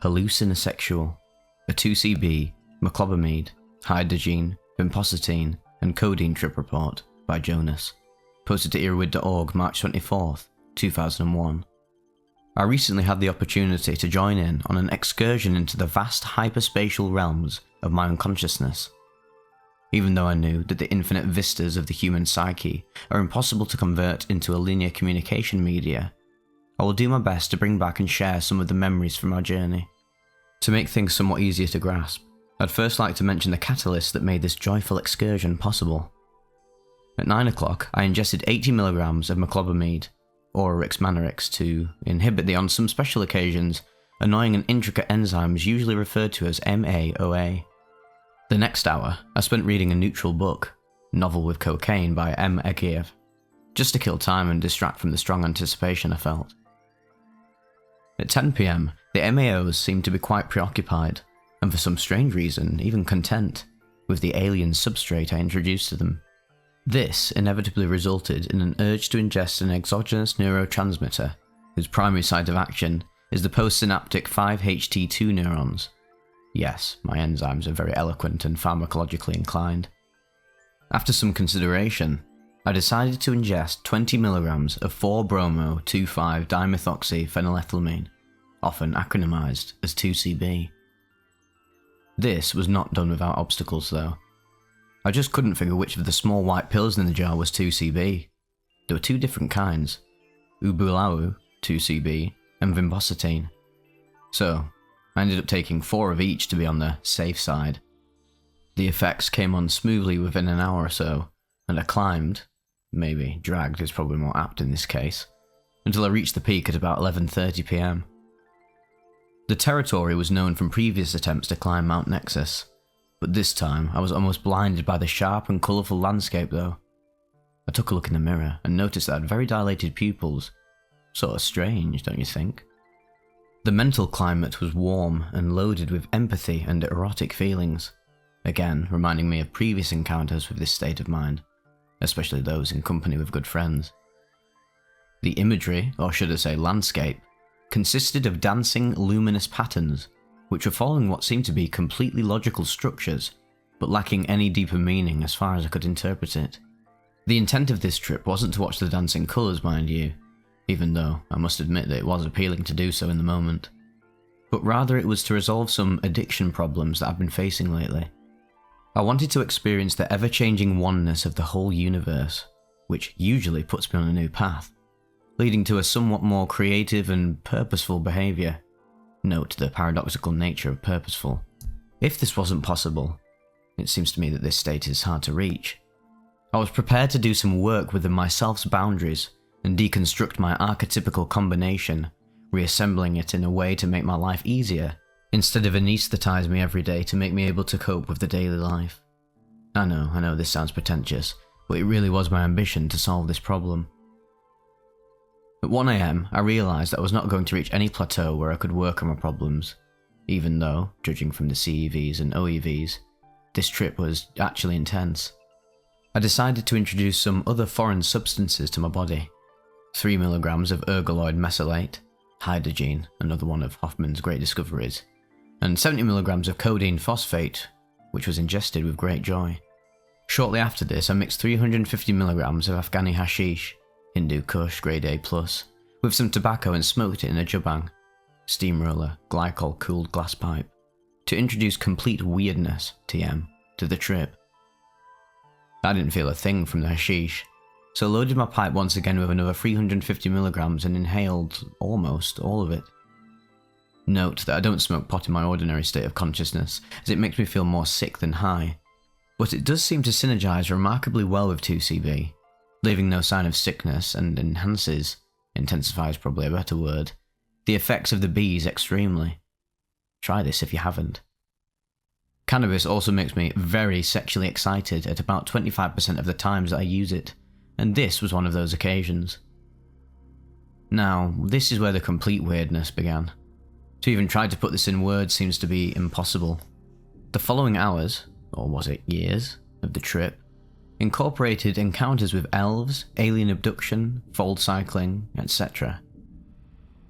Hallucinosexual, a 2C-B, meclobamide, hydrogen, vinpocetine, and codeine trip report by Jonas. Posted to earbud.org March 24th, 2001. I recently had the opportunity to join in on an excursion into the vast hyperspatial realms of my unconsciousness. Even though I knew that the infinite vistas of the human psyche are impossible to convert into a linear communication media, I will do my best to bring back and share some of the memories from our journey. To make things somewhat easier to grasp, I'd first like to mention the catalyst that made this joyful excursion possible. At 9 o'clock, I ingested 80 milligrams of meclobamide, or Rixmanarix, to inhibit the, on some special occasions, annoying and intricate enzymes usually referred to as MAOA. The next hour, I spent reading a neutral book, Novel with Cocaine by M. Egiev, just to kill time and distract from the strong anticipation I felt. At 10 PM, the MAOs seemed to be quite preoccupied, and for some strange reason, even content, with the alien substrate I introduced to them. This inevitably resulted in an urge to ingest an exogenous neurotransmitter, whose primary site of action is the postsynaptic 5-HT2 neurons. Yes, my enzymes are very eloquent and pharmacologically inclined. After some consideration, I decided to ingest 20 milligrams of 4-bromo-2,5-dimethoxyphenylethylamine, often acronymized as 2C-B. This was not done without obstacles though. I just couldn't figure which of the small white pills in the jar was 2C-B. There were two different kinds, Ubulao, 2C-B, and vinpocetine. So, I ended up taking 4 of each to be on the safe side. The effects came on smoothly within an hour or so, and I climbed, maybe dragged is probably more apt in this case, until I reached the peak at about 11:30 PM. The territory was known from previous attempts to climb Mount Nexus, but this time I was almost blinded by the sharp and colourful landscape though. I took a look in the mirror and noticed that I had very dilated pupils. Sort of strange, don't you think? The mental climate was warm and loaded with empathy and erotic feelings, again reminding me of previous encounters with this state of mind, especially those in company with good friends. The imagery, or should I say landscape, consisted of dancing, luminous patterns, which were following what seemed to be completely logical structures, but lacking any deeper meaning as far as I could interpret it. The intent of this trip wasn't to watch the dancing colours, mind you, even though I must admit that it was appealing to do so in the moment, but rather it was to resolve some addiction problems that I've been facing lately. I wanted to experience the ever-changing oneness of the whole universe, which usually puts me on a new path, leading to a somewhat more creative and purposeful behaviour. Note the paradoxical nature of purposeful. If this wasn't possible, it seems to me that this state is hard to reach. I was prepared to do some work within myself's boundaries and deconstruct my archetypical combination, reassembling it in a way to make my life easier, instead of anaesthetise me every day to make me able to cope with the daily life. I know this sounds pretentious, but it really was my ambition to solve this problem. At 1 AM, I realised that I was not going to reach any plateau where I could work on my problems, even though, judging from the CEVs and OEVs, this trip was actually intense. I decided to introduce some other foreign substances to my body. 3 milligrams of ergoloid mesylate, hydrogen, another one of Hoffman's great discoveries, and 70 milligrams of codeine phosphate, which was ingested with great joy. Shortly after this, I mixed 350 milligrams of Afghani hashish, Hindu Kush grade A+, with some tobacco and smoked it in a jubang, steamroller, glycol-cooled glass pipe, to introduce complete weirdness, TM, to the trip. I didn't feel a thing from the hashish, so I loaded my pipe once again with another 350 milligrams and inhaled almost all of it. Note that I don't smoke pot in my ordinary state of consciousness, as it makes me feel more sick than high, but it does seem to synergize remarkably well with 2C-B, leaving no sign of sickness and intensifies probably a better word, the effects of the bees extremely. Try this if you haven't. Cannabis also makes me very sexually excited at about 25% of the times that I use it, and this was one of those occasions. Now, this is where the complete weirdness began. To even try to put this in words seems to be impossible. The following hours, or was it years, of the trip, incorporated encounters with elves, alien abduction, fold cycling, etc.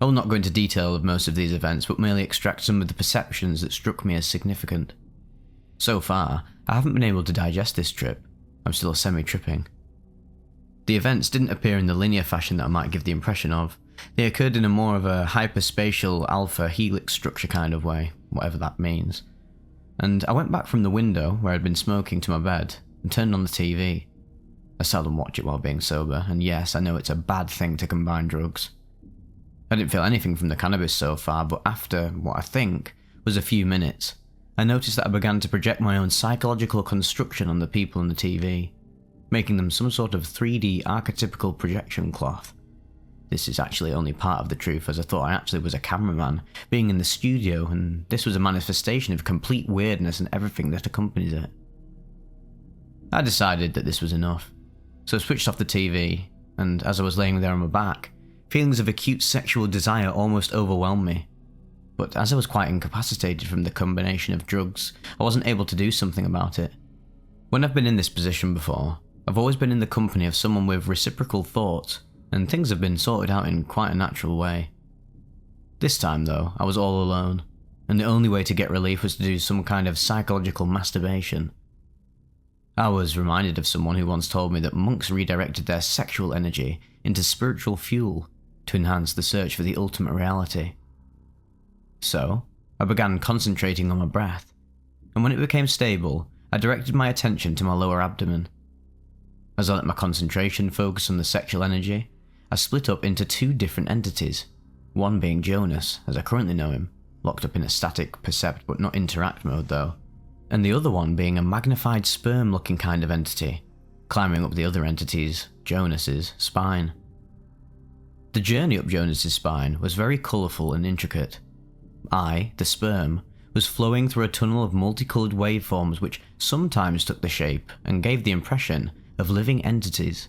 I will not go into detail of most of these events, but merely extract some of the perceptions that struck me as significant. So far, I haven't been able to digest this trip. I'm still semi-tripping. The events didn't appear in the linear fashion that I might give the impression of. They occurred in a more of a hyperspatial alpha helix structure kind of way, whatever that means. And I went back from the window where I'd been smoking to my bed and turned on the TV. I seldom watch it while being sober, and yes, I know it's a bad thing to combine drugs. I didn't feel anything from the cannabis so far, but after what I think was a few minutes, I noticed that I began to project my own psychological construction on the people on the TV, making them some sort of 3D archetypical projection cloth. This is actually only part of the truth, as I thought I actually was a cameraman, being in the studio, and this was a manifestation of complete weirdness and everything that accompanies it. I decided that this was enough, so I switched off the TV, and as I was laying there on my back, feelings of acute sexual desire almost overwhelmed me. But as I was quite incapacitated from the combination of drugs, I wasn't able to do something about it. When I've been in this position before, I've always been in the company of someone with reciprocal thoughts, and things have been sorted out in quite a natural way. This time though, I was all alone, and the only way to get relief was to do some kind of psychological masturbation. I was reminded of someone who once told me that monks redirected their sexual energy into spiritual fuel to enhance the search for the ultimate reality. So, I began concentrating on my breath, and when it became stable, I directed my attention to my lower abdomen. As I let my concentration focus on the sexual energy, I split up into two different entities, one being Jonas, as I currently know him, locked up in a static percept but not interact mode though, and the other one being a magnified sperm-looking kind of entity, climbing up the other entity's, Jonas's, spine. The journey up Jonas's spine was very colourful and intricate. I, the sperm, was flowing through a tunnel of multicoloured waveforms which sometimes took the shape and gave the impression of living entities.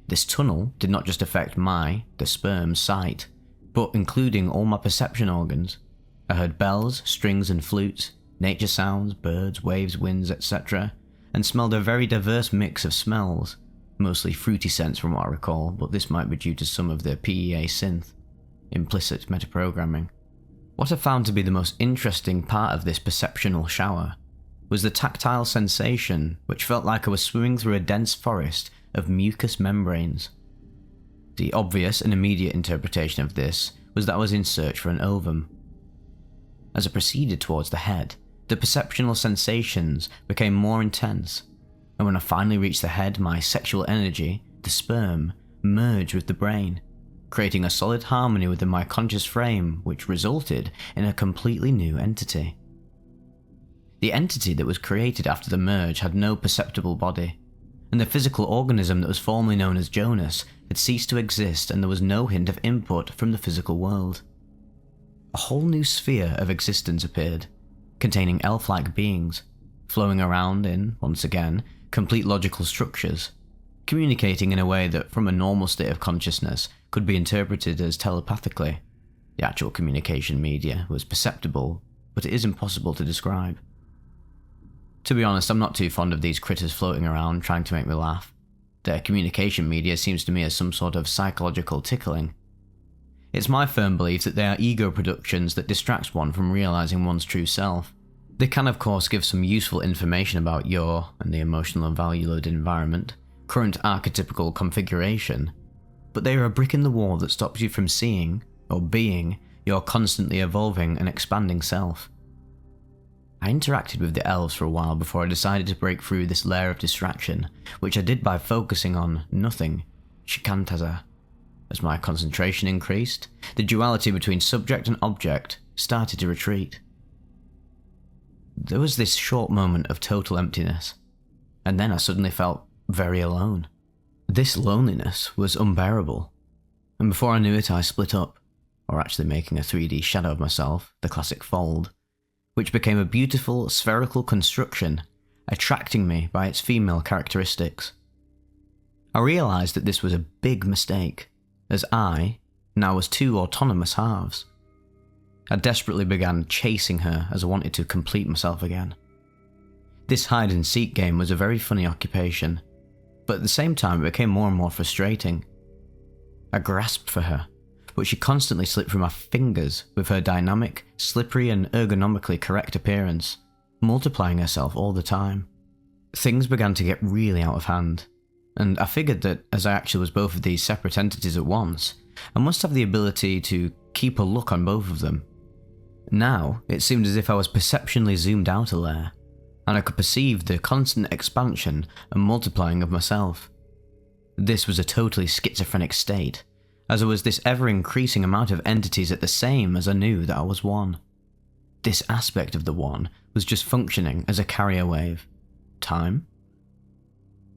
This tunnel did not just affect my, the sperm's, sight, but including all my perception organs. I heard bells, strings and flutes, nature sounds, birds, waves, winds, etc., and smelled a very diverse mix of smells, mostly fruity scents from what I recall, but this might be due to some of the PEA synth, implicit metaprogramming. What I found to be the most interesting part of this perceptional shower was the tactile sensation, which felt like I was swimming through a dense forest of mucous membranes. The obvious and immediate interpretation of this was that I was in search for an ovum. As I proceeded towards the head, the perceptional sensations became more intense, and when I finally reached the head, my sexual energy, the sperm, merged with the brain, creating a solid harmony within my conscious frame, which resulted in a completely new entity. The entity that was created after the merge had no perceptible body, and the physical organism that was formerly known as Jonas had ceased to exist, and there was no hint of input from the physical world. A whole new sphere of existence appeared, containing elf-like beings, flowing around in, once again, complete logical structures, communicating in a way that from a normal state of consciousness could be interpreted as telepathically. The actual communication media was perceptible, but it is impossible to describe. To be honest, I'm not too fond of these critters floating around trying to make me laugh. Their communication media seems to me as some sort of psychological tickling. It's my firm belief that they are ego productions that distract one from realizing one's true self. They can of course give some useful information about your, and the emotional and value-loaded environment, current archetypical configuration, but they are a brick in the wall that stops you from seeing, or being, your constantly evolving and expanding self. I interacted with the elves for a while before I decided to break through this layer of distraction, which I did by focusing on nothing, shikantaza. As my concentration increased, the duality between subject and object started to retreat. There was this short moment of total emptiness, and then I suddenly felt very alone. This loneliness was unbearable, and before I knew it I split up, or actually making a 3D shadow of myself, the classic fold, which became a beautiful spherical construction, attracting me by its female characteristics. I realised that this was a big mistake, as I now was two autonomous halves. I desperately began chasing her as I wanted to complete myself again. This hide-and-seek game was a very funny occupation, but at the same time it became more and more frustrating. I grasped for her, but she constantly slipped through my fingers with her dynamic, slippery and ergonomically correct appearance, multiplying herself all the time. Things began to get really out of hand, and I figured that as I actually was both of these separate entities at once, I must have the ability to keep a look on both of them. Now, it seemed as if I was perceptionally zoomed out a layer, and I could perceive the constant expansion and multiplying of myself. This was a totally schizophrenic state, as there was this ever-increasing amount of entities at the same as I knew that I was one. This aspect of the one was just functioning as a carrier wave. Time?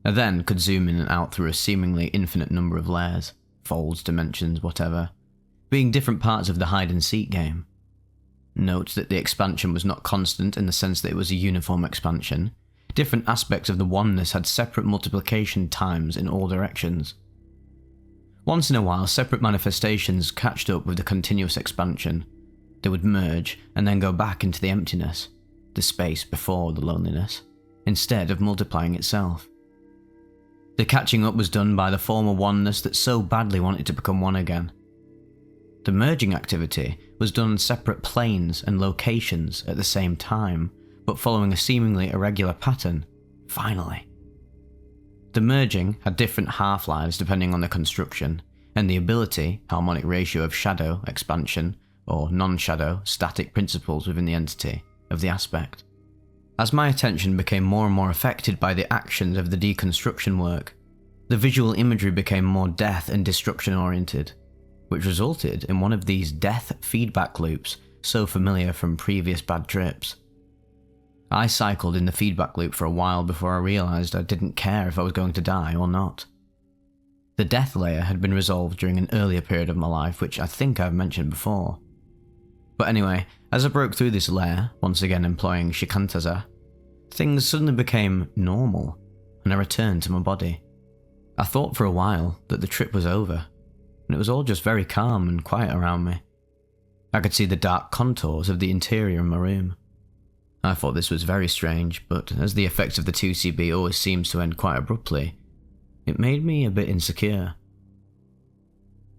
I then could zoom in and out through a seemingly infinite number of layers, folds, dimensions, whatever, being different parts of the hide-and-seek game. Note that the expansion was not constant in the sense that it was a uniform expansion. Different aspects of the oneness had separate multiplication times in all directions. Once in a while, separate manifestations catched up with the continuous expansion. They would merge and then go back into the emptiness, the space before the loneliness, instead of multiplying itself. The catching up was done by the former oneness that so badly wanted to become one again. The merging activity was done on separate planes and locations at the same time, but following a seemingly irregular pattern, finally. The merging had different half-lives depending on the construction, and the ability, harmonic ratio of shadow, expansion, or non-shadow, static principles within the entity, of the aspect. As my attention became more and more affected by the actions of the deconstruction work, the visual imagery became more death and destruction oriented, which resulted in one of these death feedback loops so familiar from previous bad trips. I cycled in the feedback loop for a while before I realised I didn't care if I was going to die or not. The death layer had been resolved during an earlier period of my life, which I think I've mentioned before. But anyway, as I broke through this layer, once again employing shikantaza, things suddenly became normal, and I returned to my body. I thought for a while that the trip was over, and it was all just very calm and quiet around me. I could see the dark contours of the interior of my room. I thought this was very strange, but as the effects of the 2C-B always seems to end quite abruptly, it made me a bit insecure.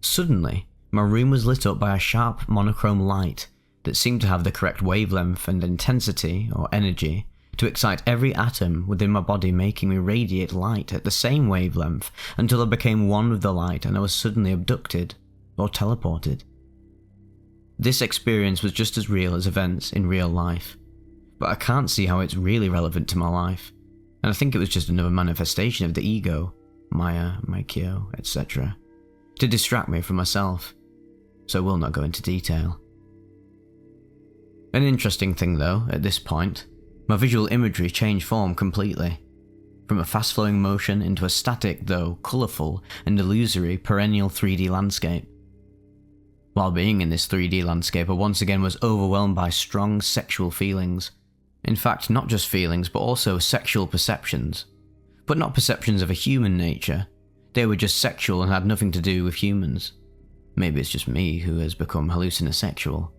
Suddenly, my room was lit up by a sharp monochrome light that seemed to have the correct wavelength and intensity, or energy, to excite every atom within my body, making me radiate light at the same wavelength until I became one with the light and I was suddenly abducted, or teleported. This experience was just as real as events in real life, but I can't see how it's really relevant to my life, and I think it was just another manifestation of the ego, Maya, Maikyo, etc., to distract me from myself, so we'll not go into detail. An interesting thing though, at this point, my visual imagery changed form completely, from a fast-flowing motion into a static though colourful and illusory perennial 3D landscape. While being in this 3D landscape, I once again was overwhelmed by strong sexual feelings. In fact, not just feelings, but also sexual perceptions. But not perceptions of a human nature. They were just sexual and had nothing to do with humans. Maybe it's just me who has become hallucinosexual.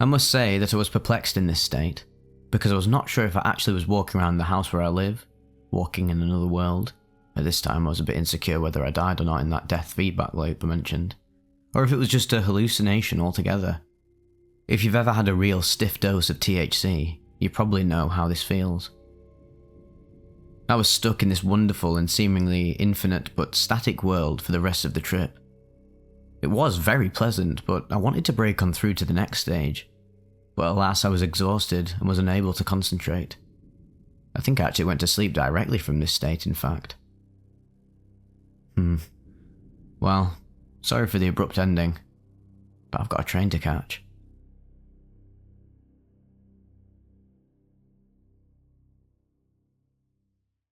I must say that I was perplexed in this state, because I was not sure if I actually was walking around the house where I live, walking in another world. At this time I was a bit insecure whether I died or not in that death feedback loop I mentioned, or if it was just a hallucination altogether. If you've ever had a real stiff dose of THC, you probably know how this feels. I was stuck in this wonderful and seemingly infinite but static world for the rest of the trip. It was very pleasant, but I wanted to break on through to the next stage. But alas, I was exhausted and was unable to concentrate. I think I actually went to sleep directly from this state, in fact. Well, sorry for the abrupt ending, but I've got a train to catch.